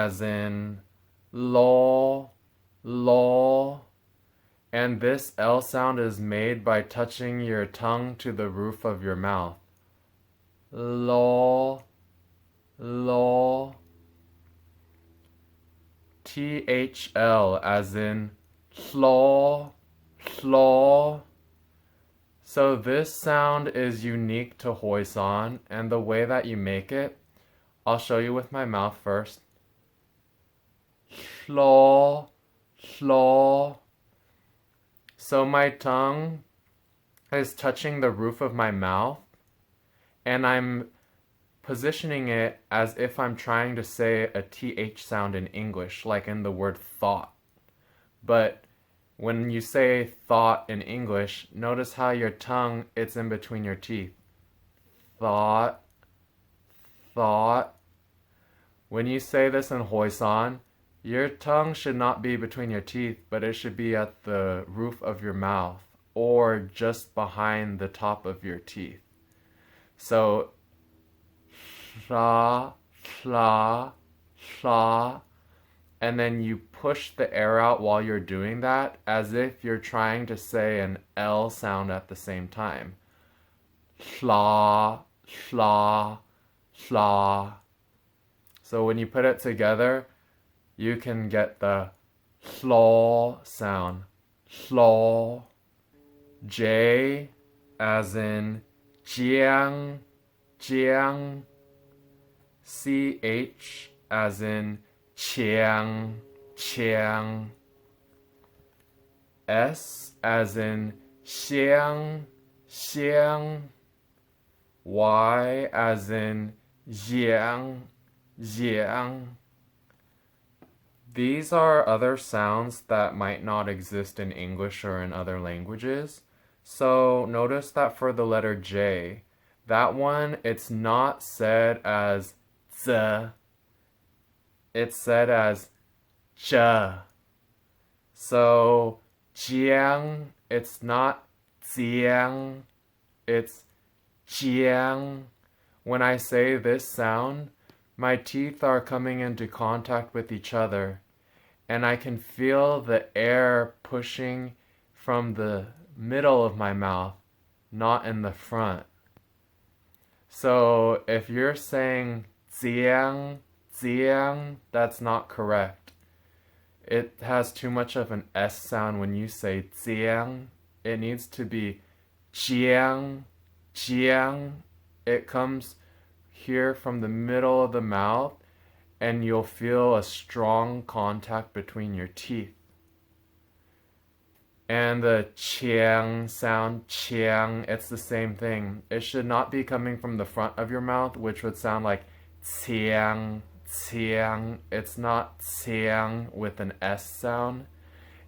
as in lol, lol. And this L sound is made by touching your tongue to the roof of your mouth. Lol, lol. THL as in hlol, hlol. So this sound is unique to Hoisan, and the way that you make it, I'll show you with my mouth first. Hlol, hlol. So my tongue is touching the roof of my mouth, and I'm positioning it as if I'm trying to say a TH sound in English, like in the word thought. But when you say thought in English, notice how your tongue, it's in between your teeth. Thought, thought. When you say this in Hoisan, your tongue should not be between your teeth, but it should be at the roof of your mouth or just behind the top of your teeth. So, fla, fla, fla, and then you push the air out while you're doing that as if you're trying to say an L sound at the same time. Fla, fla, fla. So when you put it together, you can get the hlol sound. Hlol. J as in jiang, jiang. CH as in chiang, chiang. S as in xiang, xiang. Y as in jiang, jiang. These are other sounds that might not exist in English or in other languages. So notice that for the letter J, that one, it's not said as z, it's said as j. So jiang, it's not jiang, it's jiang. When I say this sound, my teeth are coming into contact with each other, and I can feel the air pushing from the middle of my mouth, not in the front. So if you're saying jiang, jiang, that's not correct. It has too much of an S sound when you say jiang. It needs to be jiang, jiang. It comes here from the middle of the mouth, and you'll feel a strong contact between your teeth. And the chiang sound, chiang, it's the same thing. It should not be coming from the front of your mouth, which would sound like tsiang, tsiang. It's not tsiang with an S sound.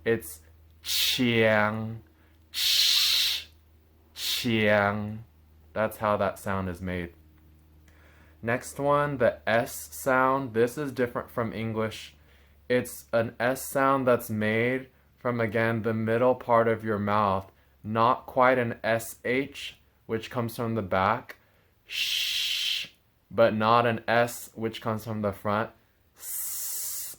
It's chiang, ch, chiang. That's how that sound is made. Next one, the S sound. This is different from English. It's an S sound that's made from, again, the middle part of your mouth. Not quite an SH, which comes from the back. Shh. But not an S, which comes from the front. S.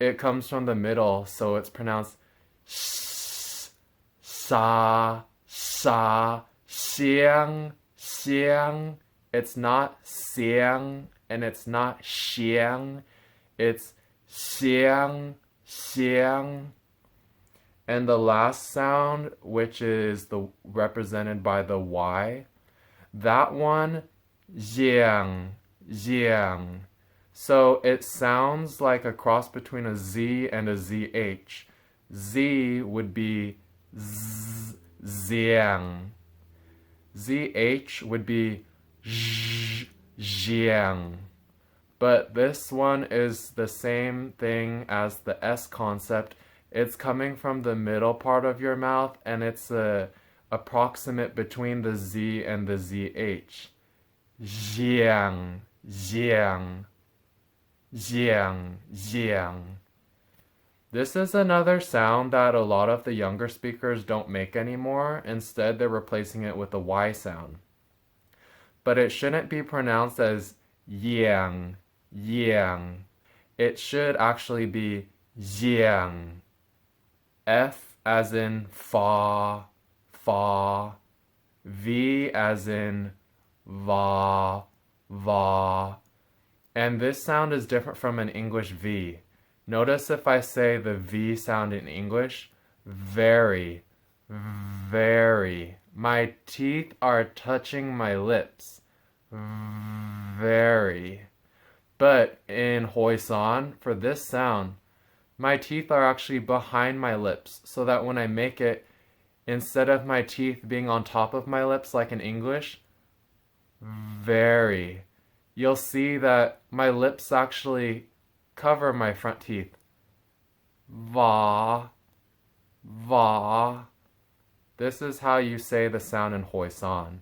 It comes from the middle, so it's pronounced sh, sa, sa, xiang, xiang. It's not xiang and it's not xiang. It's xiang, xiang. And the last sound, which is represented by the Y, that one, jiang, jiang. So it sounds like a cross between a Z and a ZH. Z would be z, ziang. ZH would be jiang. But this one is the same thing as the S concept. It's coming from the middle part of your mouth, and it's approximate between the Z and the ZH. Jiang, jiang, jiang, jiang. This is another sound that a lot of the younger speakers don't make anymore. Instead, they're replacing it with a Y sound. But it shouldn't be pronounced as yang, yang. it should actually be jiang. F as in fa, fa. V as in va, va. And this sound is different from an English V. Notice if I say the V sound in English, very, very. My teeth are touching my lips. Very. But in Hoisan, for this sound, my teeth are actually behind my lips, so that when I make it, instead of my teeth being on top of my lips like in English, very. You'll see that my lips actually cover my front teeth. Va, va. This is how you say the sound in Hoisan.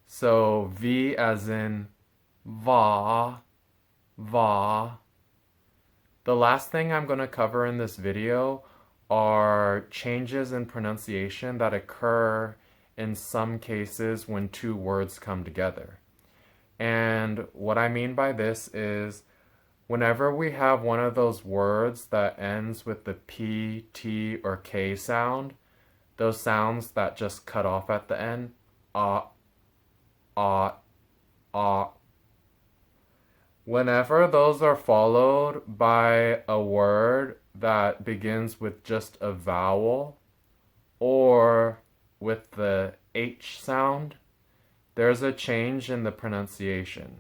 So V as in va, va. The last thing I'm going to cover in this video are changes in pronunciation that occur in some cases when two words come together. And what I mean by this is whenever we have one of those words that ends with the P, T, or K sound, those sounds that just cut off at the end, ah, ah, ah. Whenever those are followed by a word that begins with just a vowel or with the H sound, there's a change in the pronunciation.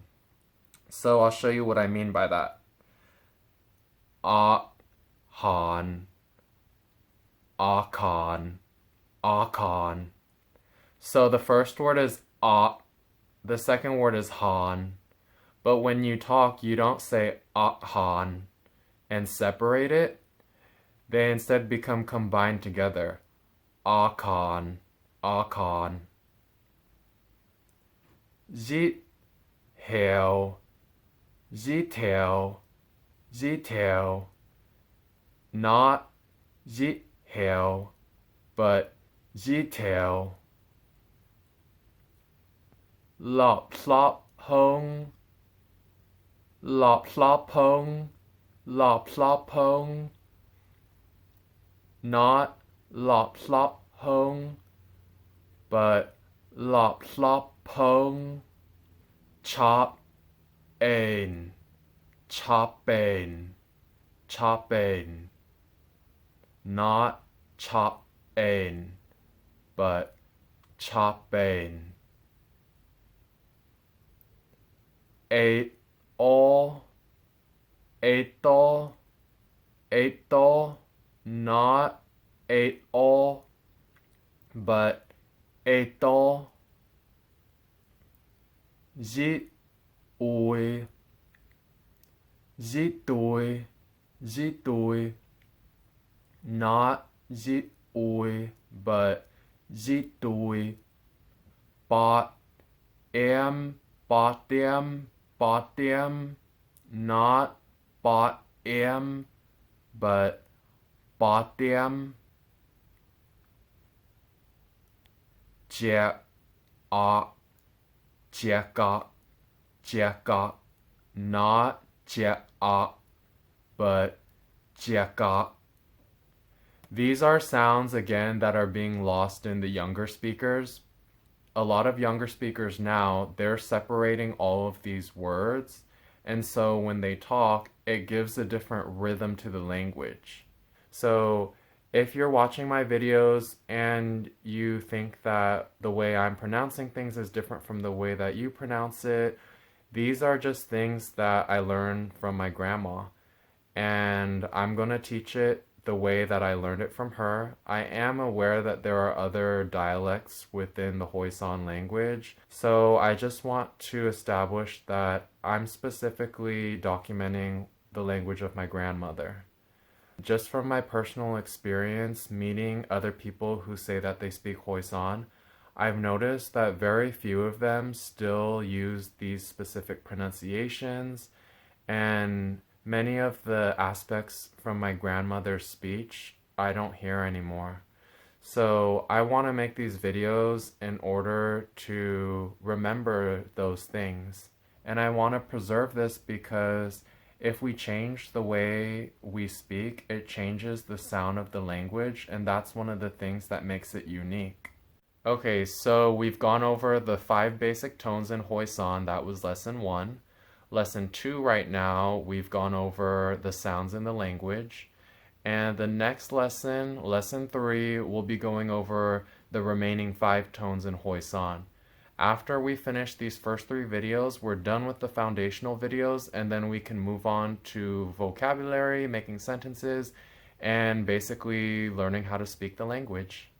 So I'll show you what I mean by that. Han, akan, akan. So the first word is the second word is han. But when you talk, you don't say han and separate it. They instead become combined together. Akan, akan. Zit, hail, zitail, zitail. Not zit, hail, but zitail. Lop, plop, hong. Lop, plop, hong. Lop, plop, hong. Not lop, plop, hong, but lop, plop, hong. Chop, ain. Chop, ain. Chop, ain. Not chop, ain, but chop, ain. Eight, all. Eight, all. Eight, all. Not eight all, but eight all. Zit oi, zit oi, zit oi. Not zit oi, but zit oi. Bot am, bot them, bot them. Not bot am, but bought them. Jeka, jeka, jeka. Not jeka, but jeka. These are sounds, again, that are being lost in the younger speakers. A lot of younger speakers now, they're separating all of these words. And so when they talk, it gives a different rhythm to the language. So if you're watching my videos and you think that the way I'm pronouncing things is different from the way that you pronounce it, these are just things that I learned from my grandma. And I'm going to teach it the way that I learned it from her. I am aware that there are other dialects within the Hoisan language, so I just want to establish that I'm specifically documenting the language of my grandmother. Just from my personal experience meeting other people who say that they speak Hoisan, I've noticed that very few of them still use these specific pronunciations, and many of the aspects from my grandmother's speech I don't hear anymore. So I want to make these videos in order to remember those things. And I want to preserve this because If we change the way we speak, it changes the sound of the language, and that's one of the things that makes it unique. Okay, so we've gone over the 5 basic tones in Hoisan. That was lesson 1. Lesson 2 right now, we've gone over the sounds in the language. And the next lesson, lesson 3, we'll be going over the remaining 5 tones in Hoisan. After we finish these first 3 videos, we're done with the foundational videos, and then we can move on to vocabulary, making sentences, and basically learning how to speak the language.